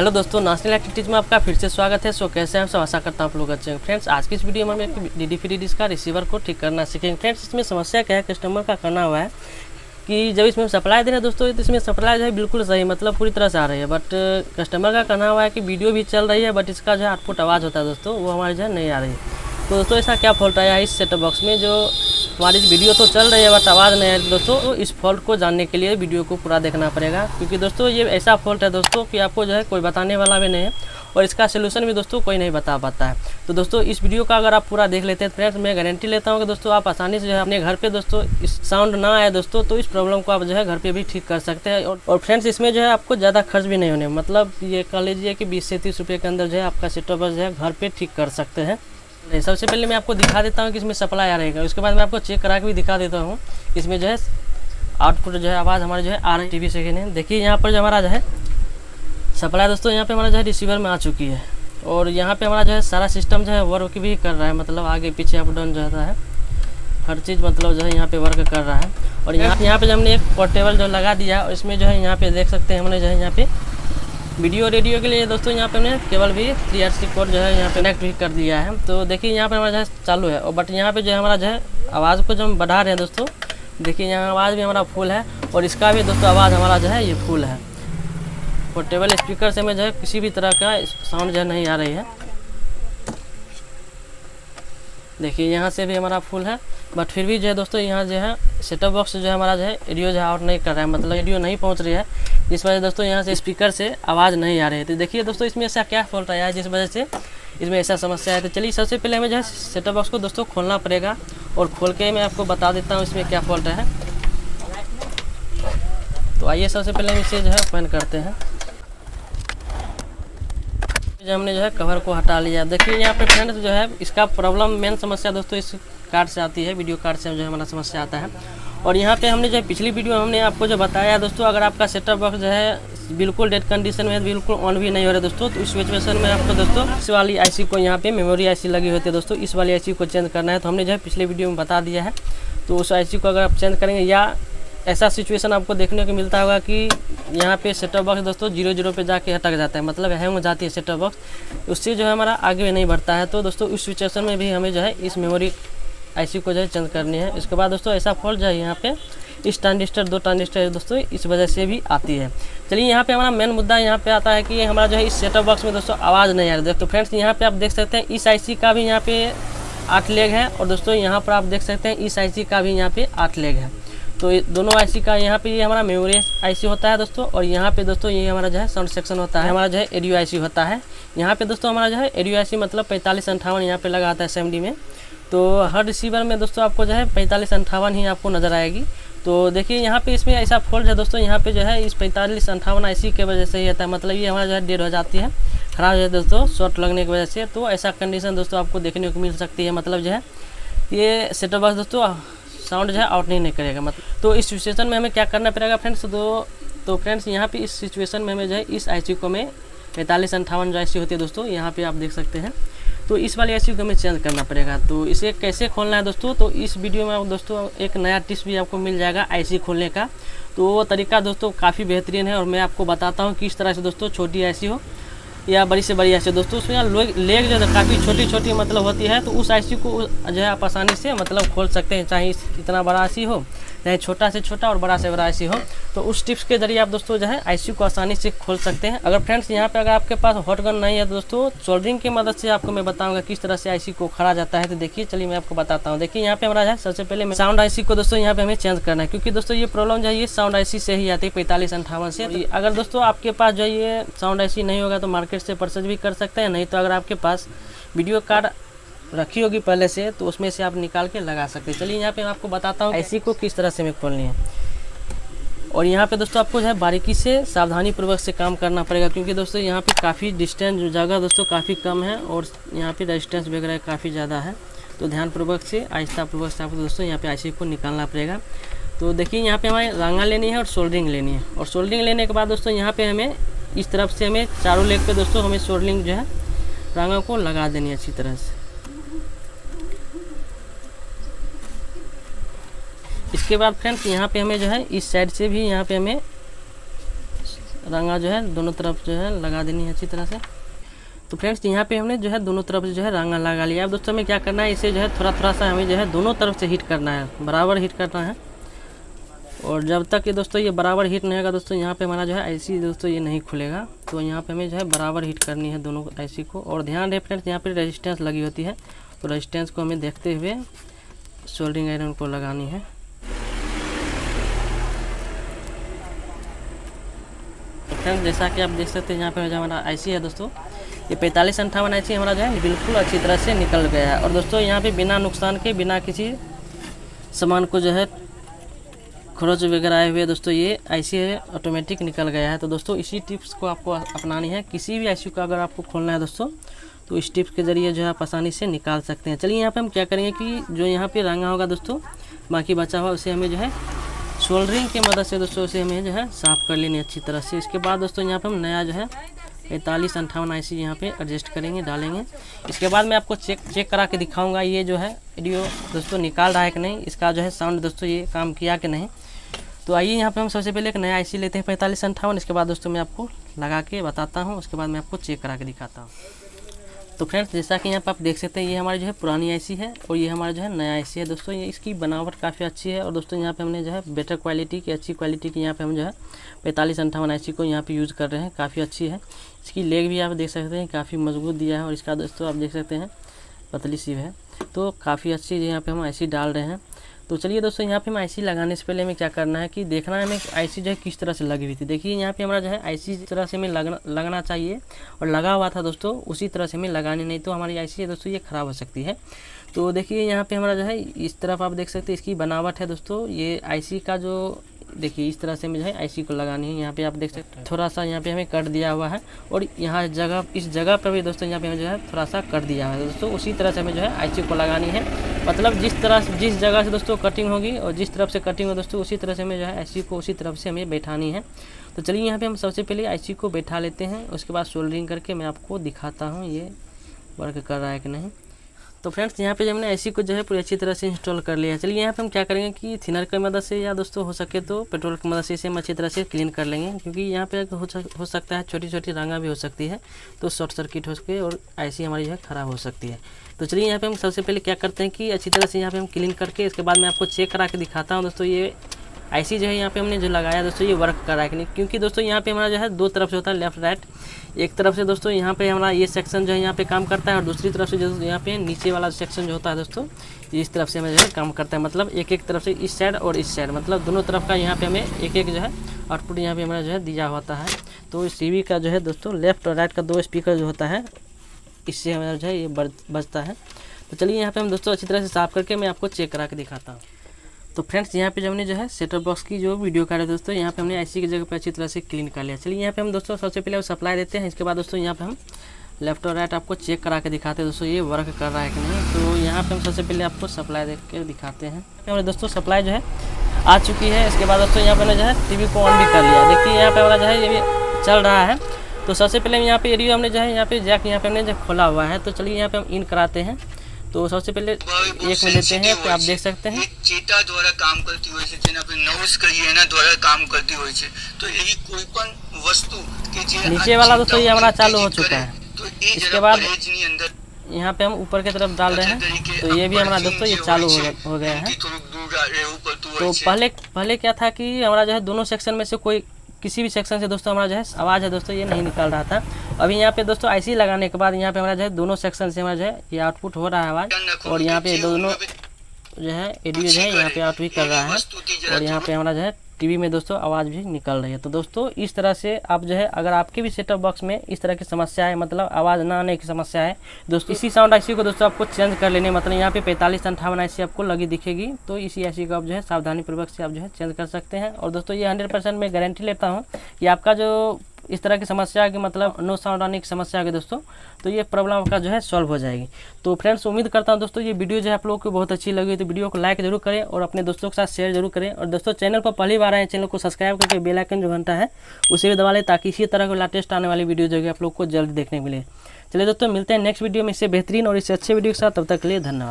Hello दोस्तों, national activities में आपका फिर से स्वागत है। सो कैसे हैं आप सब, आशा करता हूँ आप लोग अच्छे हैं। फ्रेंड्स, आज की इस वीडियो में हम एक डीडी फ्री डिश का रिसीवर को ठीक करना सीखेंगे। फ्रेंड्स, इसमें समस्या क्या है, कस्टमर का करना हुआ है कि जब इसमें सप्लाई दे रहे हैं दोस्तों, तो इसमें सप्लाई जो है बिल्कुल सही, मतलब पूरी तरह से आ रही है, बट कस्टमर का कहना हुआ है कि वीडियो भी चल रही है, बट इसका जो है आउटपुट आवाज़ होता है दोस्तों, वो हमारी जो है नहीं आ रही है। तो दोस्तों ऐसा क्या फॉल्ट आया है इस सेटअप बॉक्स में, जो हमारी वीडियो तो चल रही है बट आवाज़ नहीं है दोस्तों। तो इस फॉल्ट को जानने के लिए वीडियो को पूरा देखना पड़ेगा, क्योंकि दोस्तों ये ऐसा फॉल्ट है दोस्तों कि आपको जो है कोई बताने वाला भी नहीं है और इसका सोल्यूशन भी दोस्तों कोई नहीं बता पाता है। तो दोस्तों इस वीडियो का अगर आप पूरा देख लेते हैं फ्रेंड्स, मैं गारंटी लेता हूँ कि दोस्तों आप आसानी से जो है अपने घर पे दोस्तों इस साउंड ना आए दोस्तों, तो इस प्रॉब्लम को आप जो है घर पे भी ठीक कर सकते हैं। और फ्रेंड्स, इसमें जो है आपको ज़्यादा खर्च भी नहीं होने, मतलब ये कह लीजिए कि 20 से 30 रुपये के अंदर जो है आपका सेटअप बॉक्स जो है घर पे ठीक कर सकते हैं। सबसे पहले मैं आपको दिखा देता हूँ कि इसमें सप्लाई आ रहेगा, उसके बाद मैं आपको चेक करा के भी दिखा देता हूँ इसमें जो है आउटपुट जो है आवाज़ हमारी जो है आ रही है टीवी से कि नहीं। देखिए यहाँ पर जो हमारा जो है सप्लाई दोस्तों यहाँ पे हमारा जो है रिसीवर में आ चुकी है, और यहाँ पे हमारा जो है सारा सिस्टम जो है वर्क भी कर रहा है, मतलब आगे पीछे अप डाउन जो है हर चीज़ मतलब जो है यहाँ पे वर्क कर रहा है। और यहाँ पे जो हमने एक पोर्टेबल जो लगा दिया, और इसमें जो है यहाँ पे देख सकते हैं हमने जो है यहाँ पे वीडियो रेडियो के लिए दोस्तों यहाँ पे हमने केबल भी 3RC कोड जो है यहाँ पे कनेक्ट भी कर दिया है। तो देखिए यहाँ पे हमारा जो है चालू है, और बट यहाँ पे जो है हमारा जो है आवाज़ को जो हम बढ़ा रहे हैं दोस्तों, देखिए यहाँ आवाज़ भी हमारा फुल है, और इसका भी दोस्तों आवाज़ हमारा जो है ये फुल है। पोर्टेबल स्पीकर से हमें जो है किसी भी तरह का साउंड जो है नहीं आ रही है। देखिए यहाँ से भी हमारा फुल है, बट फिर भी जो है दोस्तों यहाँ जो है सेटअप बॉक्स जो है हमारा जो है रेडियो जो है आउट नहीं कर रहा है, मतलब रेडियो नहीं पहुँच रही है, इस वजह से दोस्तों यहाँ से स्पीकर से आवाज़ नहीं आ रही है। तो देखिए दोस्तों इसमें ऐसा क्या फॉल्ट आया है जिस वजह से इसमें ऐसा समस्या है। तो चलिए सबसे पहले हमें जो है सेटअप बॉक्स को दोस्तों खोलना पड़ेगा, और खोल के मैं आपको बता देता हूँ इसमें क्या फॉल्ट है। तो आइए सबसे पहले हम इसे जो है ओपन करते हैं। जो हमने जो है कवर को हटा लिया, देखिए यहाँ पे फ्रेंड्स जो है इसका प्रॉब्लम मेन समस्या दोस्तों इस कार्ड से आती है, वीडियो कार्ड से जो है हमारा समस्या आता है। और यहाँ पे हमने जो है पिछली वीडियो में हमने आपको जो बताया दोस्तों, अगर आपका सेटअप बॉक्स जो है बिल्कुल डेड कंडीशन में है, बिल्कुल ऑन भी नहीं हो रहा दोस्तों, तो उस सिचुएशन में आपको दोस्तों इस वाली आईसी को यहाँ पे मेमोरी आईसी लगी होती है दोस्तों, इस वाली आईसी को चेंज करना है। तो हमने जो है पिछले वीडियो में बता दिया है, तो उस आईसी को अगर आप चेंज करेंगे, या ऐसा सिचुएशन आपको देखने को मिलता होगा कि यहाँ पे सेटअप बॉक्स दोस्तों 0 पे जाके अटक जाता है, मतलब हैंग हो जाती है सेटअप बॉक्स, उससे जो है हमारा आगे नहीं बढ़ता है। तो दोस्तों उस सिचुएशन में भी हमें जो है इस मेमोरी आईसी को जो है चेंज करनी है। इसके बाद दोस्तों ऐसा फॉल्ट जो है यहाँ पे इस ट्रांजिस्टर 2 ट्रांजिस्टर दोस्तों इस वजह से भी आती है। चलिए यहाँ पे हमारा मेन मुद्दा यहाँ पे आता है कि हमारा जो है इस सेटअप बॉक्स में दोस्तों आवाज़ नहीं आ रही है। तो फ्रेंड्स यहाँ पे आप देख सकते हैं इस आईसी का भी यहाँ पे 8 लेग है, और दोस्तों यहाँ पर आप देख सकते हैं इस आईसी का भी यहाँ पे 8 लेग है। तो दोनों आईसी का यहाँ पे ये हमारा मेमोरी आईसी होता है दोस्तों, और यहाँ पे दोस्तों ये हमारा जो है साउंड सेक्शन होता है, हमारा जो है एडियो आईसी होता है। यहाँ पे दोस्तों हमारा जो है एडियो आईसी मतलब 4558 यहाँ पे लगा आता है SMD में। तो हर रिसीवर में दोस्तों आपको जो है 4558 ही आपको नज़र आएगी। तो देखिए यहाँ पे इसमें ऐसा फॉल्ट है दोस्तों, यहाँ पे जो है इस 4558 आईसी के वजह से ही आता है, मतलब ये हमारा जो है डेड हो जाती है, ख़राब हो जाती है दोस्तों शॉर्ट लगने की वजह से। तो ऐसा कंडीशन दोस्तों आपको देखने को मिल सकती है, मतलब जो है ये सेटअप बॉक्स दोस्तों साउंड जो है आउट नहीं करेगा। मतलब तो इस सिचुएशन में हमें क्या करना पड़ेगा फ्रेंड्स, तो फ्रेंड्स यहाँ पे इस सिचुएशन में हमें जो है इस आईसी को हमें 4558 जो आईसी होती है दोस्तों, यहाँ पे आप देख सकते हैं, तो इस वाली आईसी को हमें चेंज करना पड़ेगा। तो इसे कैसे खोलना है दोस्तों, तो इस वीडियो में दोस्तों एक नया टिप्स भी आपको मिल जाएगा आईसी खोलने का। तो वो तरीका दोस्तों काफ़ी बेहतरीन है, और मैं आपको बताता हूँ किस तरह से दोस्तों छोटी आईसी हो या बड़ी से बड़ी आईसी दोस्तों, उसमें लेग जो है काफ़ी छोटी छोटी मतलब होती है, तो उस आईसी को जो है आप आसानी से मतलब खोल सकते हैं, चाहे इतना बड़ा आईसी हो, चाहे छोटा से छोटा और बड़ा से बड़ा आईसी हो। तो उस टिप्स के जरिए आप दोस्तों जो है आईसी को आसानी से खोल सकते हैं। अगर फ्रेंड्स यहाँ पे अगर आपके पास हॉट गन नहीं है तो दोस्तों सोल्डरिंग की मदद से आपको मैं बताऊंगा किस तरह से आईसी को खड़ा जाता है। तो देखिए चलिए मैं आपको बताता हूँ। देखिए यहाँ पे हमारा है सबसे पहले साउंड आईसी को दोस्तों यहाँ पे हमें चेंज करना है, क्योंकि दोस्तों ये प्रॉब्लम जो है ये साउंड आईसी से ही आती है 4558 से। अगर दोस्तों आपके पास जो है ये साउंड आईसी नहीं होगा तो मार्केट से परचेज भी कर सकते हैं, नहीं तो अगर आपके पास वीडियो कार्ड रखी होगी पहले से तो उसमें से आप निकाल के लगा सकते हैं। चलिए यहाँ पे मैं आपको बताता हूँ आईसी को किस तरह से हमें खोलनी है। और यहाँ पे दोस्तों आपको जो है बारीकी से सावधानी पूर्वक से काम करना पड़ेगा, क्योंकि दोस्तों यहाँ पे काफ़ी डिस्टेंस जगह दोस्तों काफ़ी कम है, और यहाँ पे रेजिस्टेंस वगैरह काफ़ी ज़्यादा है। तो ध्यानपूर्वक से आहिस्ता पूर्वक से आपको दोस्तों यहाँ पे आईसी को निकालना पड़ेगा। तो देखिए यहाँ पे हमें रांगा लेनी है और सोल्डरिंग लेनी है, और सोल्डरिंग लेने के बाद दोस्तों यहाँ पे हमें इस तरफ से हमें चारों लेग पे दोस्तों हमें सोल्डरिंग जो है रांगा को लगा देनी है अच्छी तरह से। इसके बाद फ्रेंड्स यहाँ पे हमें जो है इस साइड से भी यहाँ पे हमें रंगा जो है दोनों तरफ जो है लगा देनी है अच्छी तरह से। तो फ्रेंड्स यहाँ पे हमने जो है दोनों तरफ से जो है रंगा लगा लिया। अब दोस्तों हमें क्या करना है, इसे जो है थोड़ा सा हमें जो है दोनों तरफ से हीट करना है, बराबर हीट करना है। और जब तक ये दोस्तों ये बराबर हीट नहीं होगा दोस्तों, यहाँ पे हमारा जो है आईसी दोस्तों ये नहीं खुलेगा। तो यहाँ पे हमें जो है बराबर हीट करनी है दोनों आईसी को। और ध्यान रहे फ्रेंड्स, यहाँ पे रेजिस्टेंस लगी होती है, तो रेजिस्टेंस को हमें देखते हुए सोल्डरिंग आयरन को लगानी है। फ्रेंड्स जैसा कि आप देख सकते हैं यहाँ पे जो हमारा आईसी है दोस्तों, ये 4558 आईसी हमारा जो है बिल्कुल अच्छी तरह से निकल गया है। और दोस्तों यहाँ पे बिना नुकसान के, बिना किसी सामान को जो है खरोच वगैरह आए हुए दोस्तों ये आईसी है ऑटोमेटिक निकल गया है। तो दोस्तों इसी टिप्स को आपको अपनानी है। किसी भी आईसी को अगर आपको खोलना है दोस्तों, तो इस टिप्स के ज़रिए जो है आप आसानी से निकाल सकते हैं। चलिए यहाँ पे हम क्या करेंगे कि जो यहाँ पे रंगा होगा दोस्तों, बाकी बचा हुआ उसे हमें जो है सोल्डरिंग की मदद से दोस्तों उसे हमें जो है साफ़ कर लेनी अच्छी तरह से। इसके बाद दोस्तों यहाँ पे हम नया जो है 4558 आईसी यहाँ पे एडजस्ट करेंगे, डालेंगे। इसके बाद मैं आपको चेक करा के दिखाऊंगा ये जो है वीडियो दोस्तों निकाल रहा है कि नहीं, इसका जो है साउंड दोस्तों ये काम किया कि नहीं। तो आइए यहाँ पे हम सबसे पहले एक नया आईसी लेते हैं 4558। इसके बाद दोस्तों मैं आपको लगा के बताता हूँ, उसके बाद मैं आपको चेक करा के दिखाता हूँ। तो फ्रेंड्स जैसा कि यहाँ पे आप देख सकते हैं, ये हमारी जो है पुरानी आईसी है और ये हमारा जो है नया आईसी है दोस्तों। ये इसकी बनावट काफ़ी अच्छी है। और दोस्तों यहाँ पे हमने जो है बेटर क्वालिटी की, अच्छी क्वालिटी की यहाँ पे हम जो है 4558 आईसी को यहाँ पे यूज़ कर रहे हैं, काफ़ी अच्छी है। इसकी लेग भी आप देख सकते हैं काफ़ी मजबूत दिया है, और इसका दोस्तों आप देख सकते हैं पतली सी है, तो काफ़ी अच्छी यहाँ पे हम आईसी डाल रहे हैं। तो चलिए दोस्तों यहाँ पे हम आईसी लगाने से पहले हमें क्या करना है कि देखना है हमें आईसी जो है किस तरह से लगी हुई थी। देखिए यहाँ पे हमारा जो है आईसी जिस तरह से हमें लगना चाहिए और लगा हुआ था दोस्तों, उसी तरह से हमें लगानी, नहीं तो हमारी आईसी है दोस्तों ये ख़राब हो सकती है। तो देखिए यहाँ पे हमारा जो है इस तरफ आप देख सकते हैं इसकी बनावट है दोस्तों। ये आईसी का जो देखिए इस तरह से हमें जो है आईसी को लगानी है। यहाँ पे आप देख सकते हैं थोड़ा सा यहाँ पे हमें कट दिया हुआ है, और यहाँ जगह इस जगह पर भी दोस्तों यहाँ पे हमें जो है थोड़ा सा कट दिया हुआ है दोस्तों। उसी तरह से हमें जो है आईसी को लगानी है, मतलब जिस जगह से दोस्तों कटिंग होगी और जिस तरफ से कटिंग हो दोस्तों, उसी तरह से हमें जो है आईसी को उसी तरफ से हमें बैठानी है। तो चलिए यहाँ पे हम सबसे पहले आईसी को बैठा लेते हैं, उसके बाद सोल्डरिंग करके मैं आपको दिखाता हूँ ये वर्क कर रहा है कि नहीं। तो फ्रेंड्स यहाँ पे जब हमने आईसी को जो है पूरी अच्छी तरह से इंस्टॉल कर लिया है। चलिए यहाँ पे हम क्या करेंगे कि थिनर की मदद से, या दोस्तों हो सके तो पेट्रोल की मदद से इसे हम अच्छी तरह से क्लीन कर लेंगे, क्योंकि यहाँ पे हो सकता है छोटी छोटी रंगा भी हो सकती है, तो शॉर्ट सर्किट हो सके और आईसी हमारी जो है ख़राब हो सकती है। तो चलिए यहाँ पे हम सबसे पहले क्या करते हैं कि अच्छी तरह से यहाँ पे हम क्लीन करके इसके बाद मैं आपको चेक करा के दिखाता हूँ दोस्तों ये आईसी जो है यहाँ पे हमने जो लगाया दोस्तों ये वर्क कर रहा है कि नहीं। क्योंकि दोस्तों यहाँ पे हमारा जो है दो तरफ से होता है, लेफ्ट राइट। एक तरफ से दोस्तों यहाँ पे हमारा ये सेक्शन जो है यहाँ पे काम करता है, और दूसरी तरफ से जो यहाँ पे नीचे वाला सेक्शन जो होता है दोस्तों, इस तरफ से हमें जो है काम करता है। मतलब एक तरफ से इस साइड और इस साइड, मतलब दोनों तरफ का यहाँ पे हमें एक जो है आउटपुट यहाँ पे हमारा जो है दिया होता है। तो इस टीवी का जो है दोस्तों लेफ्ट और राइट का दो स्पीकर जो होता है, इससे हमारा जो है ये बजता है। तो चलिए यहाँ पे हम दोस्तों अच्छी तरह से साफ करके मैं आपको चेक करा के दिखाता हूँ। तो फ्रेंड्स यहाँ पे जब हमने जो है सेटअप बॉक्स की जो वीडियो कार्ड है दोस्तों, यहाँ पे हमने आईसी की जगह पे अच्छी तरह से क्लीन कर लिया। चलिए यहाँ पे हम दोस्तों सबसे पहले सप्लाई देते हैं, इसके बाद दोस्तों यहाँ पे हम लेफ्ट और राइट आपको चेक करा के दिखाते हैं दोस्तों ये वर्क कर रहा है कि नहीं। तो यहाँ पे हम सबसे पहले आपको सप्लाई देख के दिखाते हैं। हमारे दोस्तों सप्लाई जो है आ चुकी है। इसके बाद दोस्तों यहाँ पे जो है टीवी को ऑन भी कर लिया। देखिए यहाँ पे हमारा जो है ये भी चल रहा है। तो सबसे पहले यहाँ पे रेडियो हमने जो है यहाँ पे जैक यहाँ पे हमने जो खोला हुआ है। तो चलिए यहाँ पे हम इन कराते हैं। तो सबसे पहले एक में लेते हैं, तो आप देख सकते हैं चेता द्वारा काम करती હોય છે, જેના આપણે નોઝ કહીએ એના દ્વારા કામ કરતી હોય છે। તો એવી કોઈ પણ વસ્તુ કે જે नीचे वाला दोस्तों ये हमारा चालू हो चुका है। તો એ इसके बाद परहेजની અંદર यहाँ पे हम ऊपर की तरफ डाल रहे हैं, तो ये भी हमारा दोस्तों ये चालू हो गया है। થોડુંક દૂર રહેવું પડતું तो હોય છે। पहले क्या था कि हमारा जो है दोनों सेक्शन में से कोई किसी भी सेक्शन से दोस्तों हमारा जो है आवाज़ है दोस्तों ये नहीं निकल रहा था। अभी यहाँ पे दोस्तों आईसी लगाने के बाद यहाँ पे हमारा जो है दोनों सेक्शन से हमारा जो है ये आउटपुट हो रहा है आवाज़, और यहाँ पे दोनों जो है एडियो जो है यहाँ पे आउट भी कर रहा है, और यहाँ पे हमारा जो है टीवी में दोस्तों आवाज़ भी निकल रही है। तो दोस्तों इस तरह से आप जो है अगर आपके भी सेटअप बॉक्स में इस तरह की समस्या है, मतलब आवाज़ ना आने की समस्या है दोस्तों, इसी साउंड आईसी को दोस्तों आपको चेंज कर लेने, मतलब यहाँ पे 4558 आईसी आपको लगी दिखेगी। तो इसी आईसी को आप जो है सावधानी पूर्वक से आप जो है चेंज कर सकते हैं। और दोस्तों ये 100% मैं गारंटी लेता हूँ कि आपका जो इस तरह की समस्या है कि मतलब नो साउंड आने की समस्या है दोस्तों, तो ये प्रॉब्लम आपका जो है सॉल्व हो जाएगी। तो फ्रेंड्स उम्मीद करता हूँ दोस्तों ये वीडियो जो है आप लोगों को बहुत अच्छी लगी, तो वीडियो को लाइक जरूर करें और अपने दोस्तों के साथ शेयर जरूर करें। और दोस्तों चैनल पर पहली बार आए चैनल को सब्सक्राइब करके बेल आइकन जो घंटा है उसे भी दबा लें, ताकि इसी तरह के लेटेस्ट आने वाली वीडियो जो है आप लोग को जल्द देखने मिले। चलिए दोस्तों मिलते हैं नेक्स्ट वीडियो में इससे बेहतरीन और इससे अच्छे वीडियो के साथ। तब तक के लिए धन्यवाद।